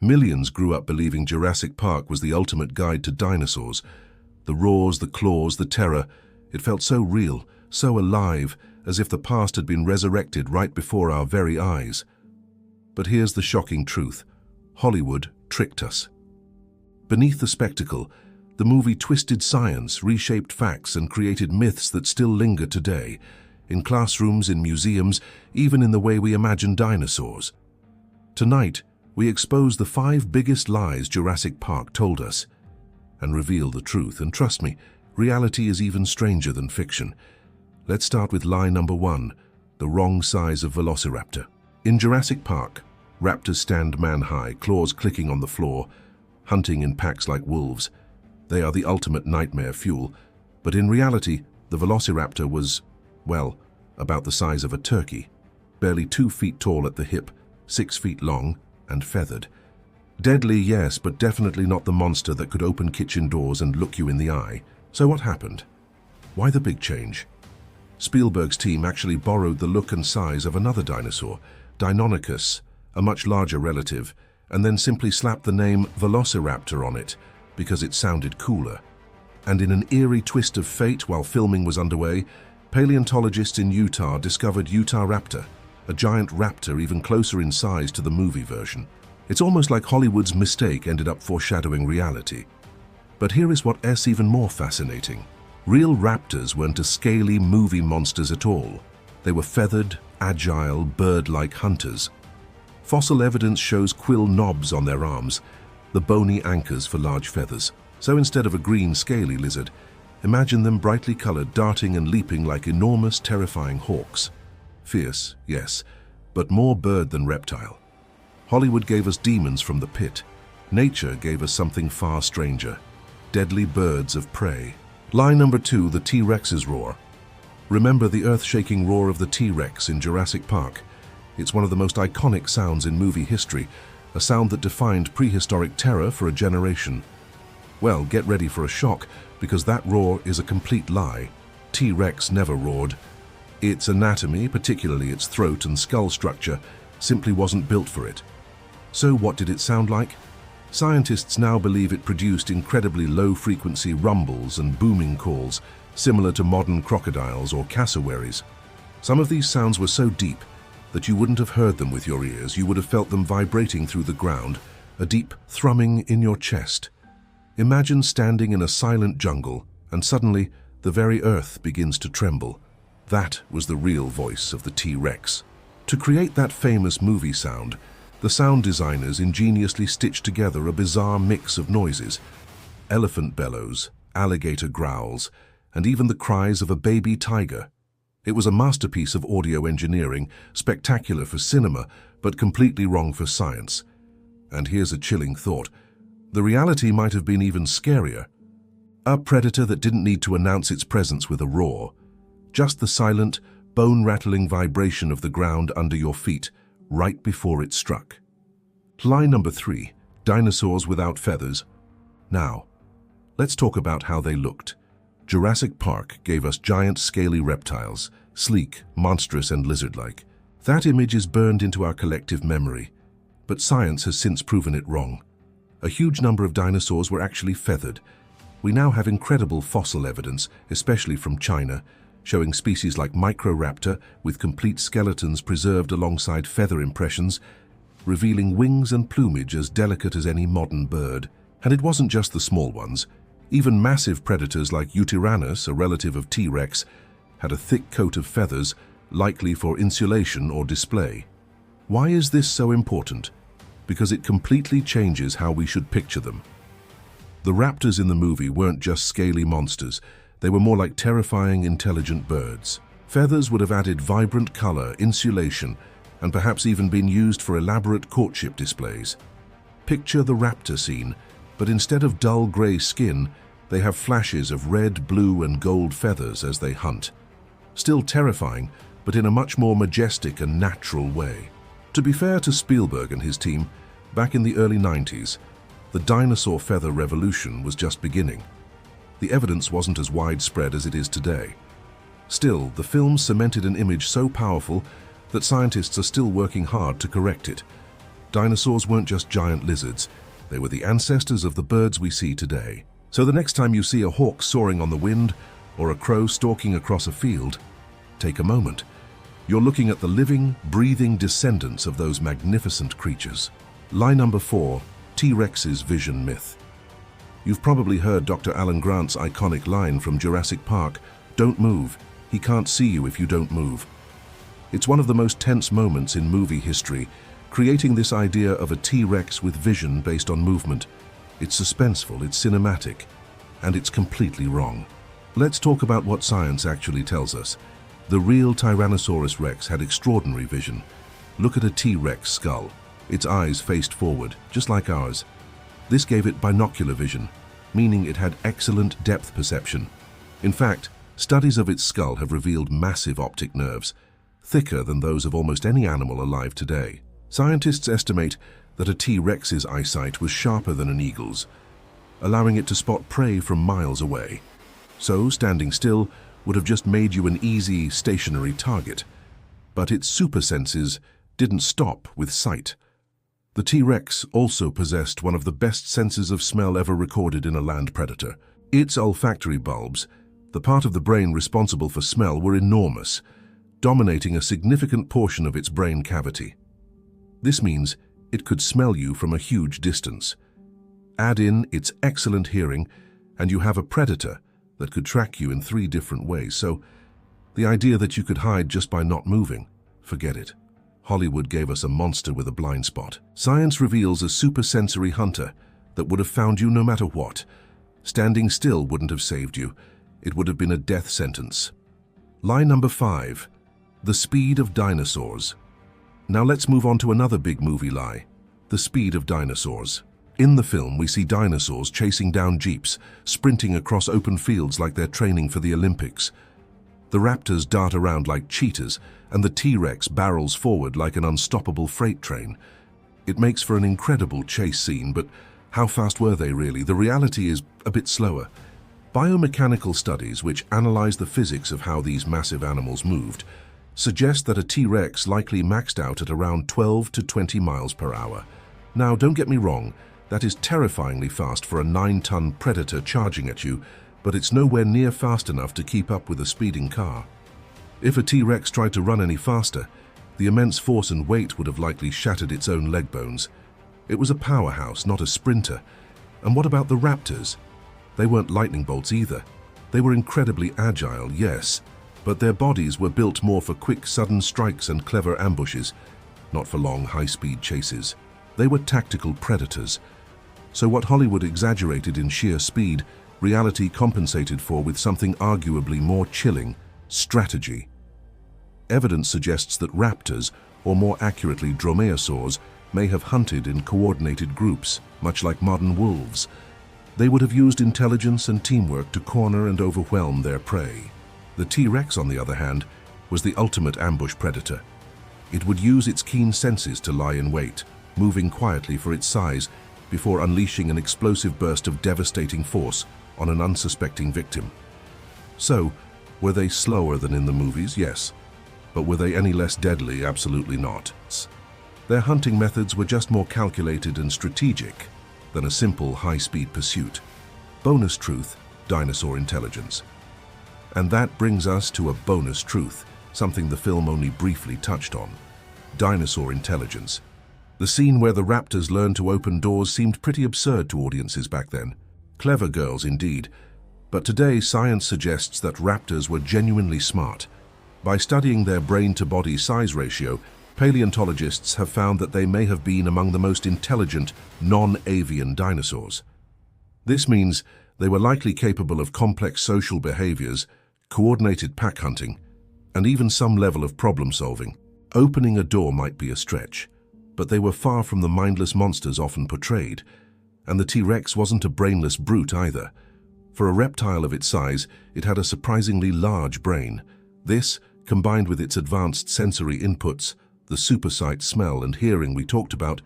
Millions grew up believing Jurassic Park was the ultimate guide to dinosaurs. The roars, the claws, the terror. It felt so real, so alive, as if the past had been resurrected right before our very eyes. But here's the shocking truth. Hollywood tricked us. Beneath the spectacle, the movie twisted science, reshaped facts, and created myths that still linger today, in classrooms, in museums, even in the way we imagine dinosaurs. Tonight, we expose the 5 biggest lies Jurassic Park told us and reveal the truth. And trust me, reality is even stranger than fiction. Let's start with lie number 1, the wrong size of Velociraptor. In Jurassic Park, raptors stand man-high, claws clicking on the floor, hunting in packs like wolves. They are the ultimate nightmare fuel. But in reality, the Velociraptor was, well, about the size of a turkey, barely 2 feet tall at the hip, 6 feet long, and feathered. Deadly, yes, but definitely not the monster that could open kitchen doors and look you in the eye. So what happened? Why the big change? Spielberg's team actually borrowed the look and size of another dinosaur, Deinonychus, a much larger relative, and then simply slapped the name Velociraptor on it because it sounded cooler. And in an eerie twist of fate while filming was underway, paleontologists in Utah discovered Utahraptor, a giant raptor even closer in size to the movie version. It's almost like Hollywood's mistake ended up foreshadowing reality. But here is what's even more fascinating. Real raptors weren't a scaly movie monsters at all. They were feathered, agile, bird-like hunters. Fossil evidence shows quill knobs on their arms, the bony anchors for large feathers. So instead of a green scaly lizard, imagine them brightly colored, darting and leaping like enormous, terrifying hawks. Fierce, yes, but more bird than reptile. Hollywood gave us demons from the pit. Nature gave us something far stranger. Deadly birds of prey. Lie number 2, the T-Rex's roar. Remember the earth-shaking roar of the T-Rex in Jurassic Park? It's one of the most iconic sounds in movie history, a sound that defined prehistoric terror for a generation. Well, get ready for a shock, because that roar is a complete lie. T-Rex never roared. Its anatomy, particularly its throat and skull structure, simply wasn't built for it. So what did it sound like? Scientists now believe it produced incredibly low-frequency rumbles and booming calls, similar to modern crocodiles or cassowaries. Some of these sounds were so deep that you wouldn't have heard them with your ears. You would have felt them vibrating through the ground, a deep thrumming in your chest. Imagine standing in a silent jungle, and suddenly the very earth begins to tremble. That was the real voice of the T-Rex. To create that famous movie sound, the sound designers ingeniously stitched together a bizarre mix of noises. Elephant bellows, alligator growls, and even the cries of a baby tiger. It was a masterpiece of audio engineering, spectacular for cinema, but completely wrong for science. And here's a chilling thought. The reality might have been even scarier. A predator that didn't need to announce its presence with a roar. Just the silent, bone-rattling vibration of the ground under your feet, right before it struck. Lie number 3, dinosaurs without feathers. Now, let's talk about how they looked. Jurassic Park gave us giant scaly reptiles, sleek, monstrous, and lizard-like. That image is burned into our collective memory, but science has since proven it wrong. A huge number of dinosaurs were actually feathered. We now have incredible fossil evidence, especially from China, showing species like Microraptor with complete skeletons preserved alongside feather impressions, revealing wings and plumage as delicate as any modern bird. And it wasn't just the small ones. Even massive predators like Yutyrannus, a relative of T-Rex, had a thick coat of feathers, likely for insulation or display. Why is this so important? Because it completely changes how we should picture them. The raptors in the movie weren't just scaly monsters. They were more like terrifying, intelligent birds. Feathers would have added vibrant color, insulation, and perhaps even been used for elaborate courtship displays. Picture the raptor scene, but instead of dull gray skin, they have flashes of red, blue, and gold feathers as they hunt. Still terrifying, but in a much more majestic and natural way. To be fair to Spielberg and his team, back in the early 90s, the dinosaur feather revolution was just beginning. The evidence wasn't as widespread as it is today. Still, the film cemented an image so powerful that scientists are still working hard to correct it. Dinosaurs weren't just giant lizards, they were the ancestors of the birds we see today. So the next time you see a hawk soaring on the wind or a crow stalking across a field, take a moment. You're looking at the living, breathing descendants of those magnificent creatures. Lie number 4, T-Rex's vision myth. You've probably heard Dr. Alan Grant's iconic line from Jurassic Park, "Don't move, he can't see you if you don't move." It's one of the most tense moments in movie history, creating this idea of a T-Rex with vision based on movement. It's suspenseful, it's cinematic, and it's completely wrong. Let's talk about what science actually tells us. The real Tyrannosaurus Rex had extraordinary vision. Look at a T-Rex skull. Its eyes faced forward, just like ours. This gave it binocular vision, meaning it had excellent depth perception. In fact, studies of its skull have revealed massive optic nerves, thicker than those of almost any animal alive today. Scientists estimate that a T-Rex's eyesight was sharper than an eagle's, allowing it to spot prey from miles away. So, standing still would have just made you an easy, stationary target. But its super senses didn't stop with sight. The T-Rex also possessed one of the best senses of smell ever recorded in a land predator. Its olfactory bulbs, the part of the brain responsible for smell, were enormous, dominating a significant portion of its brain cavity. This means it could smell you from a huge distance. Add in its excellent hearing, and you have a predator that could track you in 3 different ways. So, the idea that you could hide just by not moving, forget it. Hollywood gave us a monster with a blind spot. Science reveals a supersensory hunter that would have found you no matter what. Standing still wouldn't have saved you. It would have been a death sentence. Lie number 5, the speed of dinosaurs. Now let's move on to another big movie lie, the speed of dinosaurs. In the film, we see dinosaurs chasing down jeeps, sprinting across open fields like they're training for the Olympics. The raptors dart around like cheetahs, and the T-Rex barrels forward like an unstoppable freight train. It makes for an incredible chase scene, but how fast were they really? The reality is a bit slower. Biomechanical studies, which analyze the physics of how these massive animals moved, suggest that a T-Rex likely maxed out at around 12 to 20 miles per hour. Now, don't get me wrong, that is terrifyingly fast for a 9-ton predator charging at you, but it's nowhere near fast enough to keep up with a speeding car. If a T-Rex tried to run any faster, the immense force and weight would have likely shattered its own leg bones. It was a powerhouse, not a sprinter. And what about the raptors? They weren't lightning bolts either. They were incredibly agile, yes, but their bodies were built more for quick, sudden strikes and clever ambushes, not for long, high-speed chases. They were tactical predators. So what Hollywood exaggerated in sheer speed, reality compensated for with something arguably more chilling: strategy. Evidence suggests that raptors, or more accurately dromaeosaurs, may have hunted in coordinated groups, much like modern wolves. They would have used intelligence and teamwork to corner and overwhelm their prey. The T-Rex, on the other hand, was the ultimate ambush predator. It would use its keen senses to lie in wait, moving quietly for its size before unleashing an explosive burst of devastating force on an unsuspecting victim. So, were they slower than in the movies? Yes. But were they any less deadly? Absolutely not. Their hunting methods were just more calculated and strategic than a simple high-speed pursuit. Bonus truth: dinosaur intelligence. And that brings us to a bonus truth, something the film only briefly touched on: dinosaur intelligence. The scene where the raptors learned to open doors seemed pretty absurd to audiences back then. Clever girls indeed. But today, science suggests that raptors were genuinely smart. By studying their brain-to-body size ratio, paleontologists have found that they may have been among the most intelligent non-avian dinosaurs. This means they were likely capable of complex social behaviors, coordinated pack hunting, and even some level of problem-solving. Opening a door might be a stretch, but they were far from the mindless monsters often portrayed. And the T-Rex wasn't a brainless brute either. For a reptile of its size, it had a surprisingly large brain. This, combined with its advanced sensory inputs, the supersight, smell, and hearing we talked about,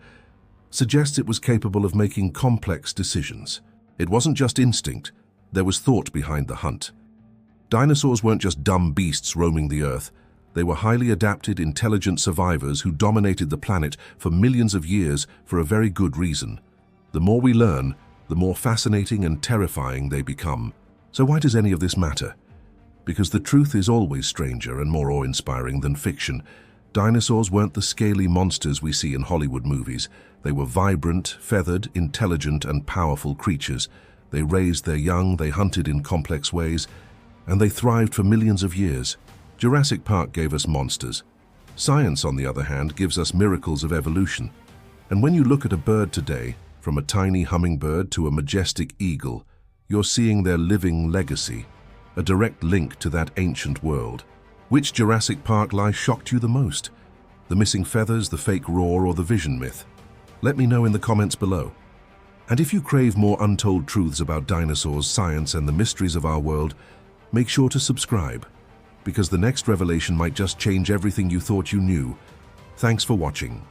suggests it was capable of making complex decisions. It wasn't just instinct, there was thought behind the hunt. Dinosaurs weren't just dumb beasts roaming the earth, They were highly adapted, intelligent survivors who dominated the planet for millions of years for a very good reason. The more we learn, the more fascinating and terrifying they become. So why does any of this matter? Because the truth is always stranger and more awe-inspiring than fiction. Dinosaurs weren't the scaly monsters we see in Hollywood movies. They were vibrant, feathered, intelligent, and powerful creatures. They raised their young, they hunted in complex ways, and they thrived for millions of years. Jurassic Park gave us monsters. Science, on the other hand, gives us miracles of evolution. And when you look at a bird today, from a tiny hummingbird to a majestic eagle, you're seeing their living legacy, a direct link to that ancient world. Which Jurassic Park lie shocked you the most? The missing feathers, the fake roar, or the vision myth? Let me know in the comments below. And if you crave more untold truths about dinosaurs, science, and the mysteries of our world, make sure to subscribe, because the next revelation might just change everything you thought you knew. Thanks for watching.